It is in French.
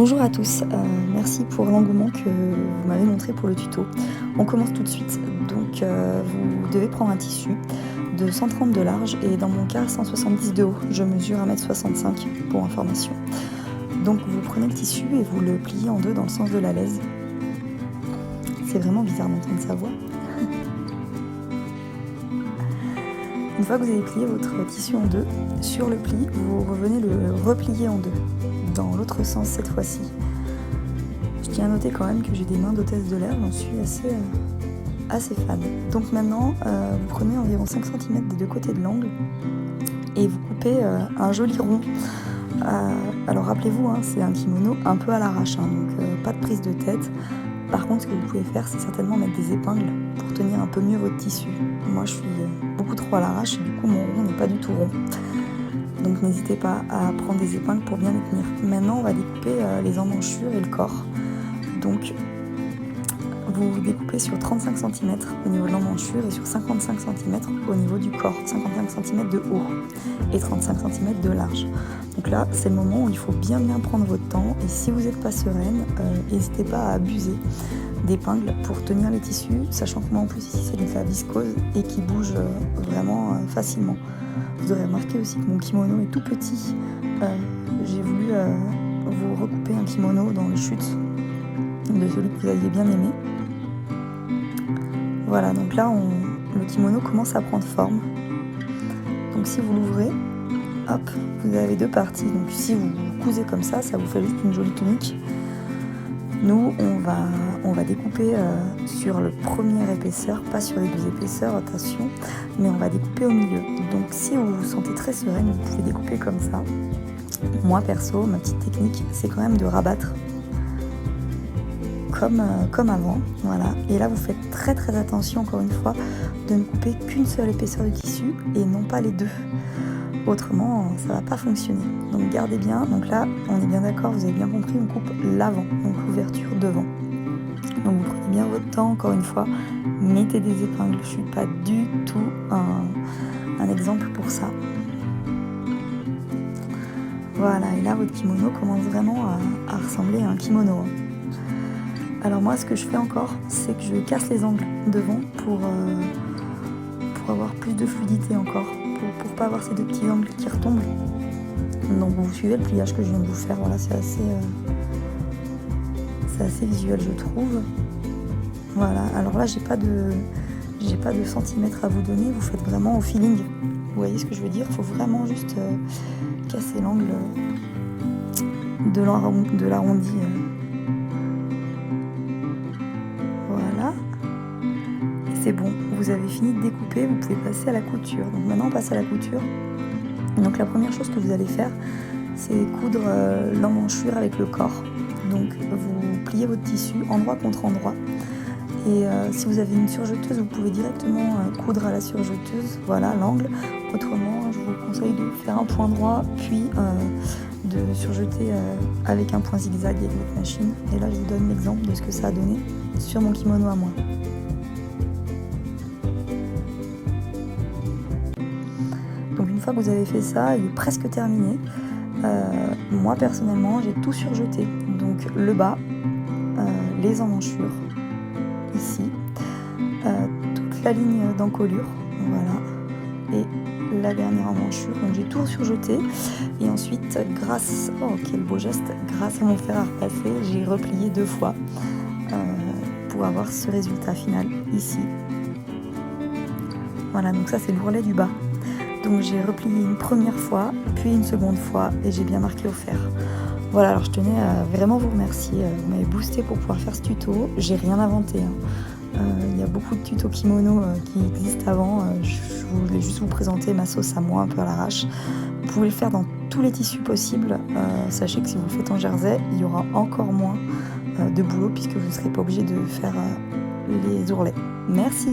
Bonjour à tous, merci pour l'engouement que vous m'avez montré pour le tuto. On commence tout de suite, donc vous devez prendre un tissu de 130 de large et dans mon cas 170 de haut. Je mesure 1m65 pour information. Donc vous prenez le tissu et vous le pliez en deux dans le sens de la lèse. C'est vraiment bizarre d'entendre sa voix. Une fois que vous avez plié votre tissu en deux, sur le pli, vous revenez le replier en deux, dans l'autre sens cette fois-ci. Je tiens à noter quand même que j'ai des mains d'hôtesse de l'air, j'en suis assez fan. Donc maintenant, vous prenez environ 5 cm des deux côtés de l'angle et vous coupez un joli rond. Alors rappelez-vous, c'est un kimono un peu à l'arrache, donc pas de prise de tête. Par contre, ce que vous pouvez faire, c'est certainement mettre des épingles pour tenir un peu mieux votre tissu. Moi, je suis beaucoup trop à l'arrache et du coup, mon rond n'est pas du tout rond. Donc n'hésitez pas à prendre des épingles pour bien les tenir. Maintenant, on va découper les emmanchures et le corps. Donc, vous découpez sur 35 cm au niveau de l'emmanchure et sur 55 cm au niveau du corps. 55 cm de haut et 35 cm de large. Donc là, c'est le moment où il faut bien prendre votre temps. Et si vous n'êtes pas sereine, n'hésitez pas à abuser d'épingles pour tenir les tissus, sachant que moi en plus ici c'est de la viscose et qui bouge vraiment facilement. Vous aurez remarqué aussi que mon kimono est tout petit. J'ai voulu vous recouper un kimono dans le chute de celui que vous aviez bien aimé. Voilà, donc là le kimono commence à prendre forme. Donc si vous l'ouvrez, hop, vous avez deux parties. Donc si vous cousez comme ça vous fait juste une jolie tunique. Nous, on va découper sur le première épaisseur, pas sur les deux épaisseurs, attention, mais on va découper au milieu. Donc si vous vous sentez très sereine, vous pouvez découper comme ça. Moi perso, ma petite technique, c'est quand même de rabattre comme avant, voilà. Et là, vous faites très attention, encore une fois, de ne couper qu'une seule épaisseur de tissu et non pas les deux. Autrement, ça va pas fonctionner. Donc gardez bien. Donc là, on est bien d'accord, vous avez bien compris, on coupe l'avant, donc l'ouverture devant. Donc vous prenez bien votre temps, encore une fois, mettez des épingles. Je suis pas du tout un exemple pour ça. Voilà, et là votre kimono commence vraiment à ressembler à un kimono. Alors moi, ce que je fais encore, c'est que je casse les angles devant pour avoir plus de fluidité encore, pour pas avoir ces deux petits angles qui retombent. Donc vous suivez le pliage que je viens de vous faire, voilà, c'est assez visuel, je trouve. Voilà, alors là j'ai pas de centimètres à vous donner, vous faites vraiment au feeling. Vous voyez ce que je veux dire? Il faut vraiment juste casser l'angle de l'arrondi. Voilà. Et c'est bon, vous avez fini de découper, vous pouvez passer à la couture. Donc maintenant on passe à la couture. Donc la première chose que vous allez faire, c'est coudre l'emmanchure avec le corps. Donc vous pliez votre tissu endroit contre endroit. Et si vous avez une surjeteuse, vous pouvez directement coudre à la surjeteuse, voilà l'angle. Autrement, je vous conseille de faire un point droit, puis de surjeter avec un point zigzag avec votre machine. Et là, je vous donne l'exemple de ce que ça a donné sur mon kimono à moi. Donc une fois que vous avez fait ça, il est presque terminé. Moi personnellement, j'ai tout surjeté. Donc le bas, les emmanchures, ici, toute la ligne d'encolure, voilà, et la dernière emmanchure. Donc j'ai tout surjeté. Et ensuite, quel beau geste, grâce à mon fer à repasser, j'ai replié 2 fois pour avoir ce résultat final ici. Voilà, donc ça c'est l'ourlet du bas. Donc j'ai replié une première fois, puis une seconde fois, et j'ai bien marqué au fer. Voilà, alors je tenais à vraiment vous remercier. Vous m'avez boosté pour pouvoir faire ce tuto. J'ai rien inventé. Il y a beaucoup de tutos kimono qui existent avant. Je voulais juste vous présenter ma sauce à moi, un peu à l'arrache. Vous pouvez le faire dans tous les tissus possibles. Sachez que si vous le faites en jersey, il y aura encore moins de boulot puisque vous ne serez pas obligé de faire les ourlets. Merci.